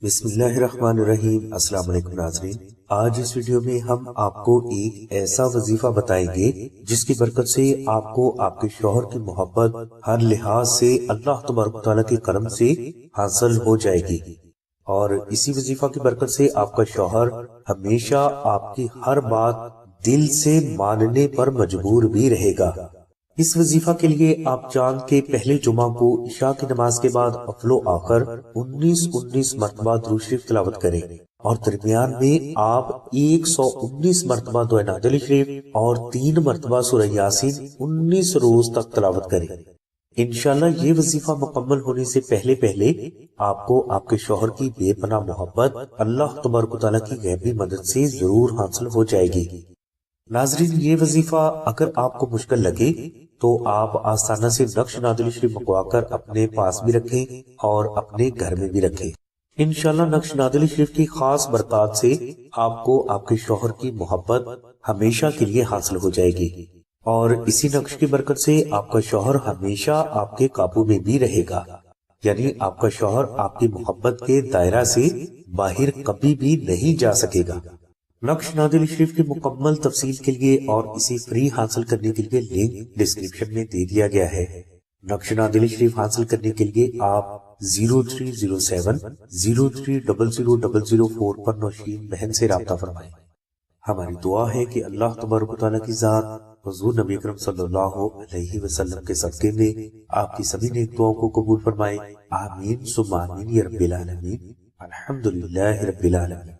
بسم اللہ الرحمن الرحیم۔ السلام علیکم ناظرین، آج اس ویڈیو میں ہم آپ کو ایک ایسا وظیفہ بتائیں گے جس کی برکت سے آپ کو آپ کے شوہر کی محبت ہر لحاظ سے اللہ تبارک و تعالیٰ کے کرم سے حاصل ہو جائے گی، اور اسی وظیفہ کی برکت سے آپ کا شوہر ہمیشہ آپ کی ہر بات دل سے ماننے پر مجبور بھی رہے گا۔ اس وظیفہ کے لیے آپ چاند کے پہلے جمعہ کو عشاء کی نماز کے بعد اول و آخر 19 مرتبہ درود شریف تلاوت کریں، اور درمیان میں آپ 119 مرتبہ دعائے نازل شریف اور 3 مرتبہ سورہ یاسین 19 روز تک تلاوت کریں۔ انشاءاللہ یہ وظیفہ مکمل ہونے سے پہلے پہلے آپ کو آپ کے شوہر کی بے پناہ محبت اللہ تبارک و تعالیٰ کی غیبی مدد سے ضرور حاصل ہو جائے گی۔ ناظرین، یہ وظیفہ اگر آپ کو مشکل لگے تو آپ آسانہ سے نقش نادل شریف منگوا کر اپنے پاس بھی رکھیں اور اپنے گھر میں بھی رکھیں۔ انشاءاللہ نقش نادل شریف کی خاص برکات سے آپ کو آپ کے شوہر کی محبت ہمیشہ کے لیے حاصل ہو جائے گی، اور اسی نقش کی برکت سے آپ کا شوہر ہمیشہ آپ کے قابو میں بھی رہے گا، یعنی آپ کا شوہر آپ کی محبت کے دائرہ سے باہر کبھی بھی نہیں جا سکے گا۔ نقش نادل شریف کی مکمل تفصیل کے لیے اور اسے فری حاصل کرنے کے لیے لنک ڈسکرپشن میں دے دیا گیا ہے۔ نقش نادل شریف حاصل کرنے کے لیے آپ 0307 03000004 پر نوشین بہن سے رابطہ فرمائیں۔ ہماری دعا ہے کہ اللہ تبارک و تعالیٰ کی ذات حضور نبی اکرم صلی اللہ علیہ وسلم کے صدقے میں آپ کی سبھی نیک دعاؤں کو قبول فرمائے۔ آمین ثم آمین یا رب العالمین۔ الحمدللہ رب العالمین۔